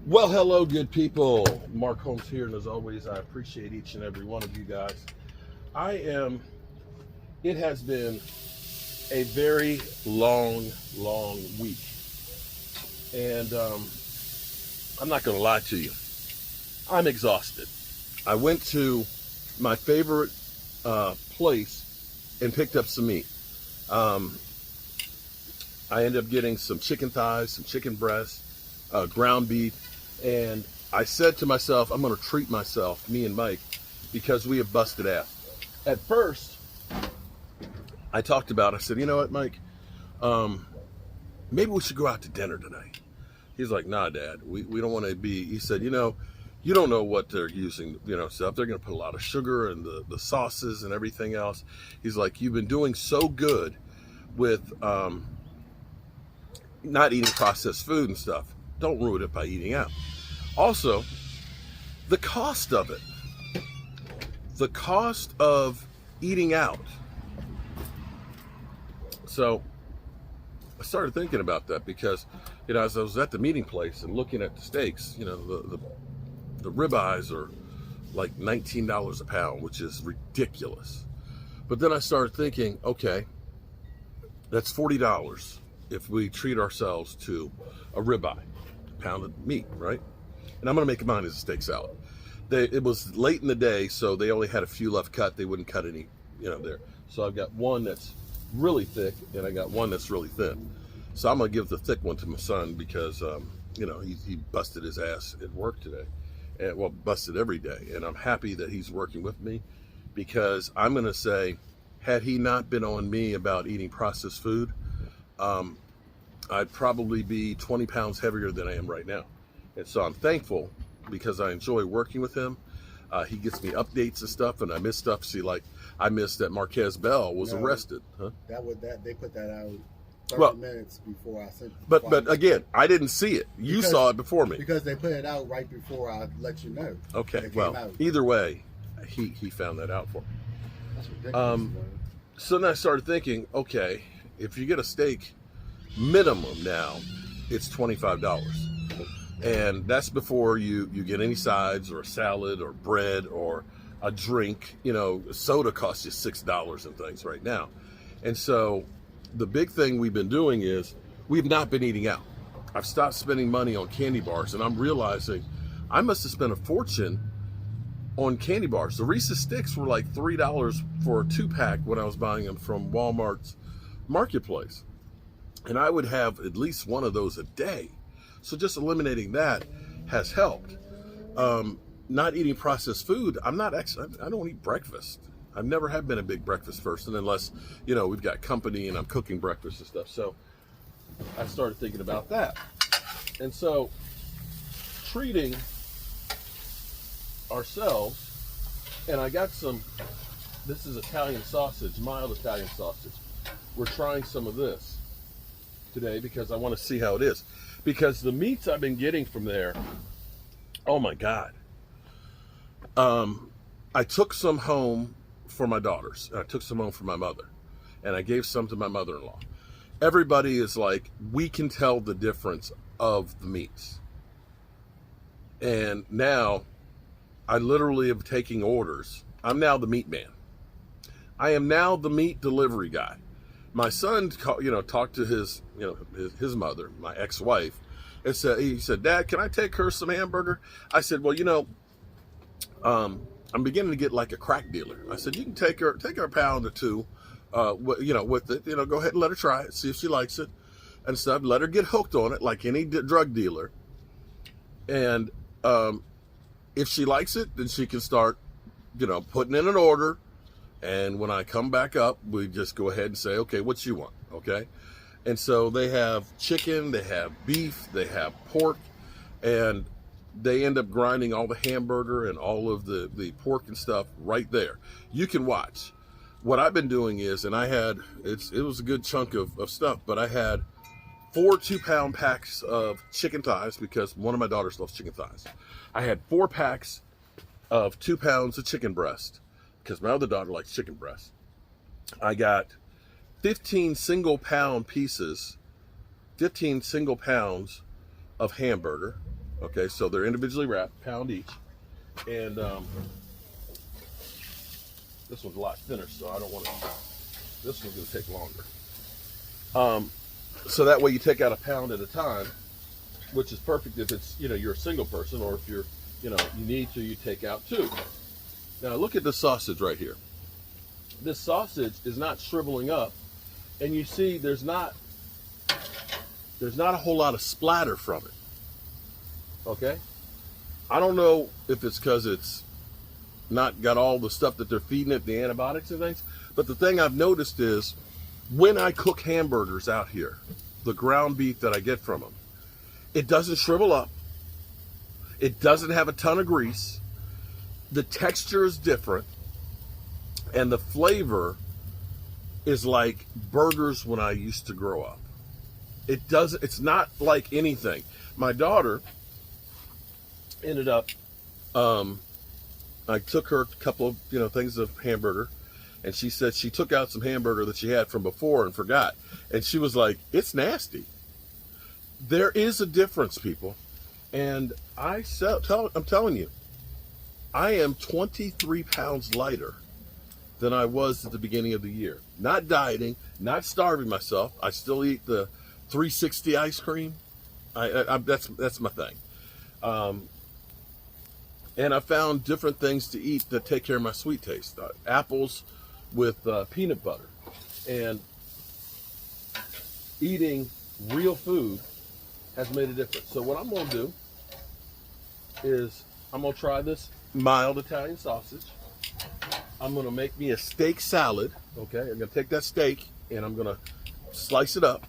Well, hello, good people. Mark Holmes here, and as always, I appreciate each and every one of you guys. I am, it has been a very long week, and I'm not going to lie to you. I'm exhausted. I went to my favorite place and picked up some meat. I ended up getting some chicken thighs, some chicken breasts, ground beef, and I said to myself, I'm going to treat myself, me and Mike, because we have busted ass. At first, I said, you know what, Mike, maybe we should go out to dinner tonight. He's like, nah, Dad, we don't want to be, he said, you don't know what they're using, stuff. They're going to put a lot of sugar and the sauces and everything else. He's like, you've been doing so good with not eating processed food and stuff. Don't ruin it by eating out. Also, the cost of it. The cost of eating out. So I started thinking about that because, as I was at the meeting place and looking at the steaks, the ribeyes are like $19 a pound, which is ridiculous. But then I started thinking, okay, that's $40 if we treat ourselves to a ribeye, pound of meat, right? And I'm going to make mine as a steak salad. It was late in the day, so they only had a few left cut. They wouldn't cut any, there. So I've got one that's really thick, and I got one that's really thin. So I'm going to give the thick one to my son because, he busted his ass at work today. And, busted every day. And I'm happy that he's working with me because I'm going to say, had he not been on me about eating processed food, I'd probably be 20 pounds heavier than I am right now. And so I'm thankful because I enjoy working with him. He gets me updates and stuff, and I miss stuff. See, like I missed that Marquez Bell was arrested. Huh? They put that out 30 minutes before I sent. But again, I didn't see it. You saw it before me because they put it out right before I let you know. Okay, well, either way, he found that out for me. That's ridiculous. So then I started thinking, okay, if you get a steak, minimum now, it's $25. And that's before you get any sides or a salad or bread or a drink. Soda costs you $6 and things right now. And so the big thing we've been doing is we've not been eating out. I've stopped spending money on candy bars, and I'm realizing I must have spent a fortune on candy bars. The Reese's Sticks were like $3 for a 2-pack when I was buying them from Walmart's marketplace. And I would have at least one of those a day. So just eliminating that has helped. Not eating processed food. I don't eat breakfast. I've never have been a big breakfast person unless, we've got company and I'm cooking breakfast and stuff. So I started thinking about that. And so treating ourselves, and I got this is Italian sausage, mild Italian sausage. We're trying some of this today because I want to see how it is. Because the meats I've been getting from there, oh my God. I took some home for my daughters. I took some home for my mother. And I gave some to my mother-in-law. Everybody is like, we can tell the difference of the meats. And now, I literally am taking orders. I'm now the meat man. I am now the meat delivery guy. My son, talked to his mother, my ex-wife, and he said, Dad, can I take her some hamburger? I said, well, I'm beginning to get like a crack dealer. I said, you can take her a pound or two, with it, go ahead and let her try it, see if she likes it and stuff. Let her get hooked on it like any drug dealer. And if she likes it, then she can start, putting in an order. And when I come back up, we just go ahead and say, okay, what you want? Okay. And so they have chicken, they have beef, they have pork, and they end up grinding all the hamburger and all of the pork and stuff right there. You can watch. What I've been doing is, and it was a good chunk of stuff, but I had 4 2-pound packs of chicken thighs because one of my daughters loves chicken thighs. I had 4 packs of 2 pounds of chicken breast because my other daughter likes chicken breast. I got 15 single pounds of hamburger. Okay, so they're individually wrapped, pound each. And this one's a lot thinner, so I don't want to. This one's going to take longer. So that way you take out a pound at a time, which is perfect if it's, you're a single person, or if you're, you need to, you take out two. Now look at this sausage right here. This sausage is not shriveling up, and you see there's not a whole lot of splatter from it. Okay? I don't know if it's because it's not got all the stuff that they're feeding it, the antibiotics and things, but the thing I've noticed is when I cook hamburgers out here, the ground beef that I get from them, it doesn't shrivel up. It doesn't have a ton of grease. The texture is different. And the flavor is like burgers when I used to grow up. It's not like anything. My daughter ended up, I took her a couple of, things of hamburger, and she said she took out some hamburger that she had from before and forgot. And she was like, it's nasty. There is a difference, people. And I'm telling you, I am 23 pounds lighter than I was at the beginning of the year. Not dieting, not starving myself. I still eat the 360 ice cream. That's my thing. And I found different things to eat that take care of my sweet taste. Apples with peanut butter. And eating real food has made a difference. So what I'm going to do is I'm going to try this mild Italian sausage. I'm going to make me a steak salad. Okay, I'm going to take that steak and I'm going to slice it up,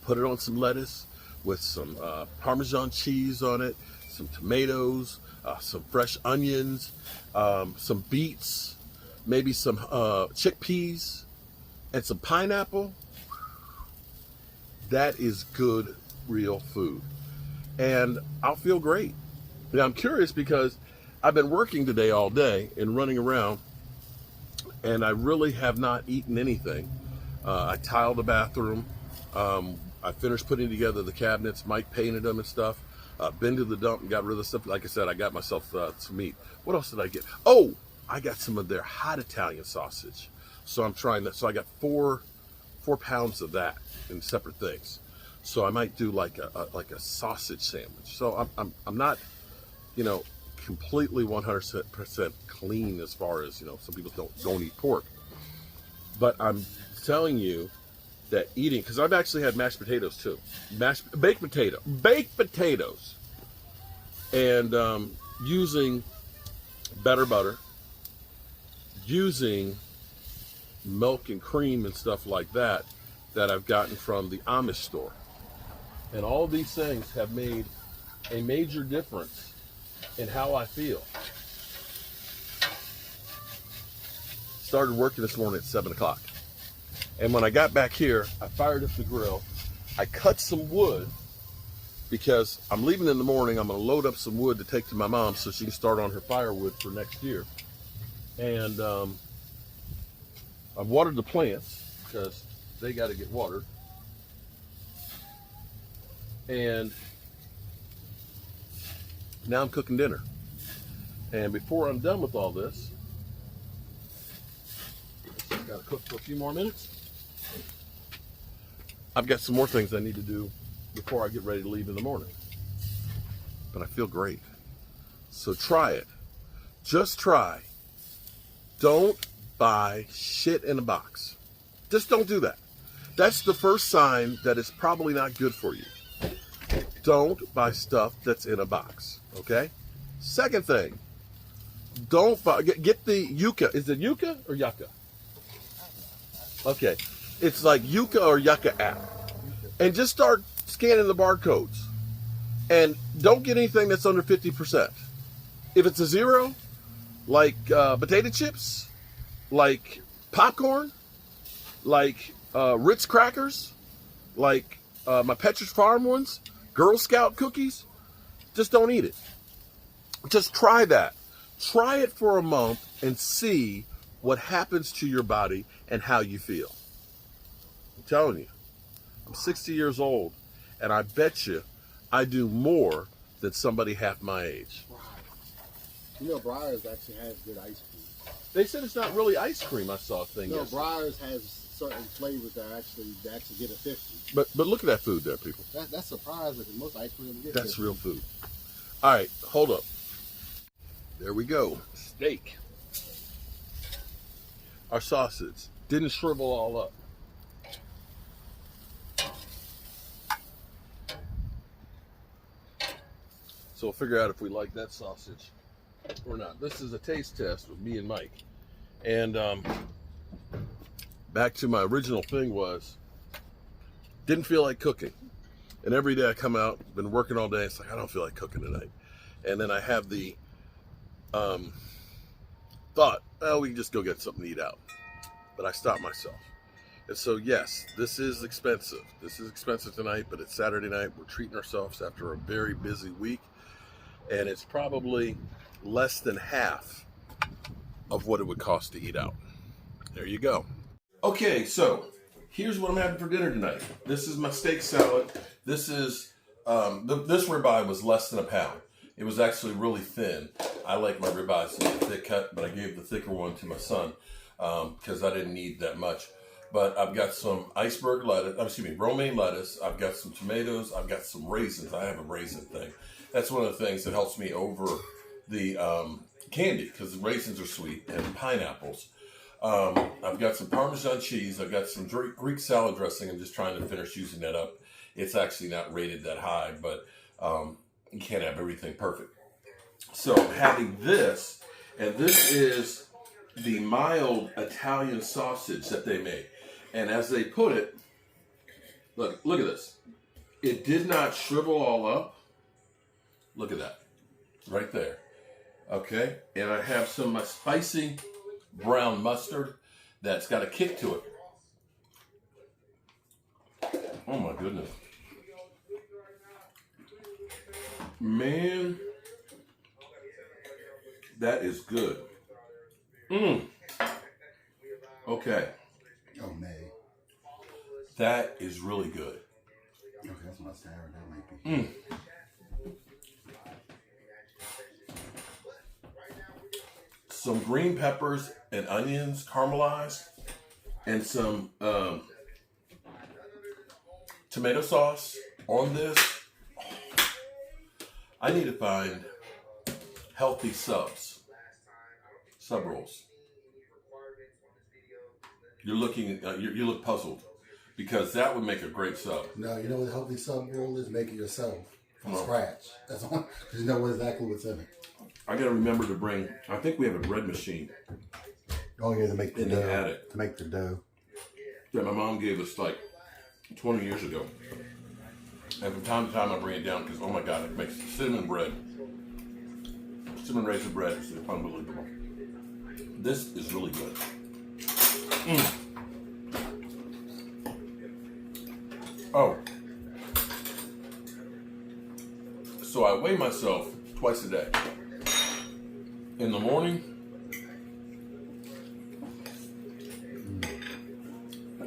put it on some lettuce with some Parmesan cheese on it, some tomatoes, some fresh onions, some beets, maybe some chickpeas, and some pineapple. That is good, real food. And I'll feel great. Now, I'm curious because I've been working today all day and running around, and I really have not eaten anything. I tiled the bathroom. I finished putting together the cabinets. Mike painted them and stuff. Been to the dump and got rid of the stuff. Like I said, I got myself some meat. What else did I get? Oh, I got some of their hot Italian sausage. So I'm trying that. So I got four pounds of that in separate things. So I might do like a sausage sandwich. So I'm not, completely 100% clean as far as, some people don't eat pork. But I'm telling you that eating, because I've actually had mashed potatoes too. Baked potatoes. And using better butter, using milk and cream and stuff like that I've gotten from the Amish store. And all these things have made a major difference in how I feel. Started working this morning at 7 o'clock. And when I got back here, I fired up the grill. I cut some wood because I'm leaving in the morning. I'm going to load up some wood to take to my mom so she can start on her firewood for next year. And I've watered the plants because they got to get watered. And now I'm cooking dinner. And before I'm done with all this, got to cook for a few more minutes. I've got some more things I need to do before I get ready to leave in the morning. But I feel great. So try it. Just try. Don't buy shit in a box. Just don't do that. That's the first sign that it's probably not good for you. Don't buy stuff that's in a box. Okay? Second thing, don't buy, get the Yucca. Is it Yucca or Yucca? Okay. It's like Yucca or Yucca app. And just start scanning the barcodes. And don't get anything that's under 50%. If it's a zero, like potato chips, like popcorn, like Ritz crackers, like my Petrus Farm ones, Girl Scout cookies, just don't eat it. Just try that. Try it for a month and see what happens to your body and how you feel. I'm telling you, I'm 60 years old, and I bet you I do more than somebody half my age. Wow. You know, Breyers actually has good ice cream. They said it's not really ice cream. I saw a thing. No, yesterday. Breyers has certain flavors that actually get a 50. But look at that food there, people. That's surprising because most ice cream get That's 50. real food. All right, hold up. There we go. Steak. Our sausage didn't shrivel all up. So we'll figure out if we like that sausage or not. This is a taste test with me and Mike. And back to my original thing was, didn't feel like cooking. And every day I come out, been working all day, it's like, I don't feel like cooking tonight. And then I have the thought, well, we can just go get something to eat out. But I stopped myself. And so, yes, this is expensive. This is expensive tonight, but it's Saturday night. We're treating ourselves after a very busy week. And it's probably less than half of what it would cost to eat out. There you go. Okay, so here's what I'm having for dinner tonight. This is my steak salad. This is, this ribeye was less than a pound. It was actually really thin. I like my ribeyes to be a thick cut, but I gave the thicker one to my son because I didn't need that much. But I've got some romaine lettuce. I've got some tomatoes. I've got some raisins. I have a raisin thing. That's one of the things that helps me over the candy because the raisins are sweet, and pineapples. I've got some Parmesan cheese. I've got some Greek salad dressing. I'm just trying to finish using that up. It's actually not rated that high, but you can't have everything perfect. So I'm having this, and this is the mild Italian sausage that they made. And as they put it, look at this. It did not shrivel all up. Look at that, right there. Okay, and I have some of my spicy brown mustard that's got a kick to it. Oh my goodness. Man, that is good. Okay. Oh, May. That is really good. Okay, that's what I said. That might be. Some green peppers and onions caramelized, and some tomato sauce on this. I need to find healthy sub rolls. You're looking, you look puzzled because that would make a great sub. No, you know what a healthy sub roll is? Make it yourself from scratch. That's all. Because you know exactly what's in it. I got to remember to bring. I think we have a bread machine. Oh yeah, to make the in dough. the attic. To make the dough. That my mom gave us like 20 years ago. And from time to time I bring it down because, oh my God, it makes cinnamon bread. Cinnamon raisin bread is unbelievable. This is really good. Oh. So I weigh myself twice a day. In the morning.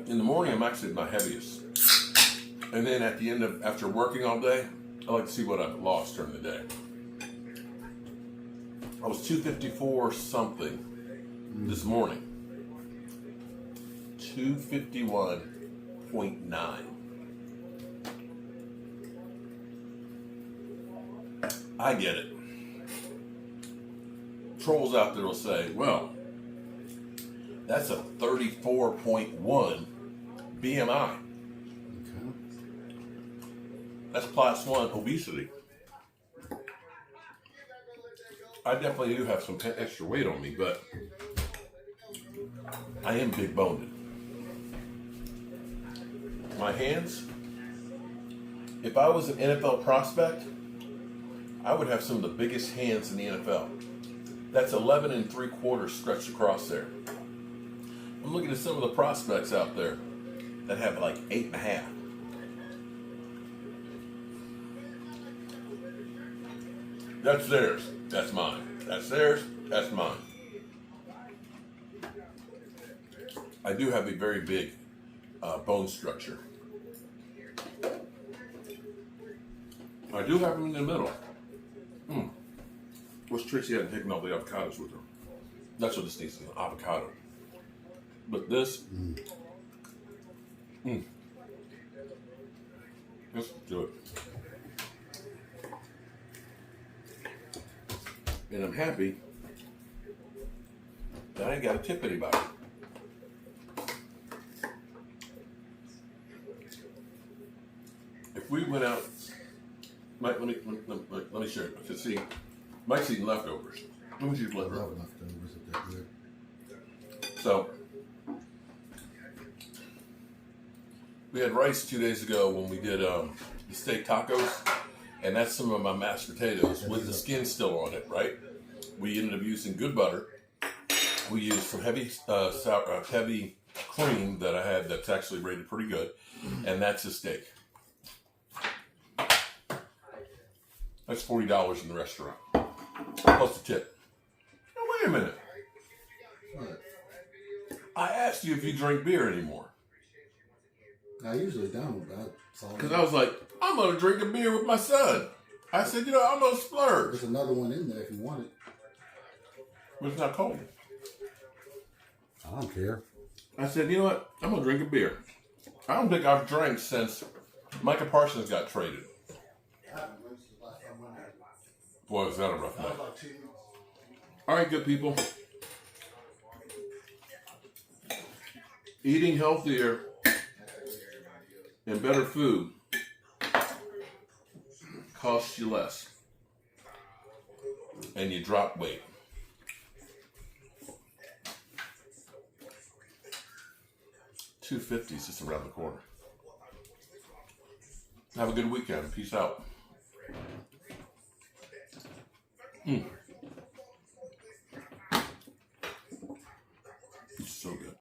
In the morning, I'm actually at my heaviest. And then at the end of, after working all day, I like to see what I've lost during the day. I was 254 something this morning. 251.9. I get it. Trolls out there will say, well, that's a 34.1 BMI. Okay. That's class 1 obesity. I definitely do have some extra weight on me, but I am big boned. My hands, if I was an NFL prospect, I would have some of the biggest hands in the NFL. That's 11 3/4 stretched across there. I'm looking at some of the prospects out there that have like 8.5. That's theirs. That's mine. That's theirs. That's mine. I do have a very big bone structure. I do have them in the middle. Wish Tracy hadn't taken all the avocados with her. That's what this needs, is an avocado. But this, let's do it. And I'm happy that I ain't got to tip anybody. If we went out, Mike, let me share it. Because see, Mike's eating leftovers. Let me use I leftovers. love leftovers if they're good. So, we had rice 2 days ago when we did the steak tacos, and that's some of my mashed potatoes with the skin still on it, right? We ended up using good butter. We used some heavy heavy cream that I had that's actually rated pretty good, and that's a steak. That's $40 in the restaurant, plus the tip. Now, wait a minute. What? I asked you if you drink beer anymore. I usually don't, but Because I was like, I'm going to drink a beer with my son. I said, you know, I'm going to splurge. there's another one in there if you want it. But it's not cold. I don't care. I said, you know what? I'm going to drink a beer. I don't think I've drank since Micah Parsons got traded. Boy, was that a rough night. All right, good people. Eating healthier and better food costs you less. And you drop weight. $250 is just around the corner. Have a good weekend. Peace out. It's so good.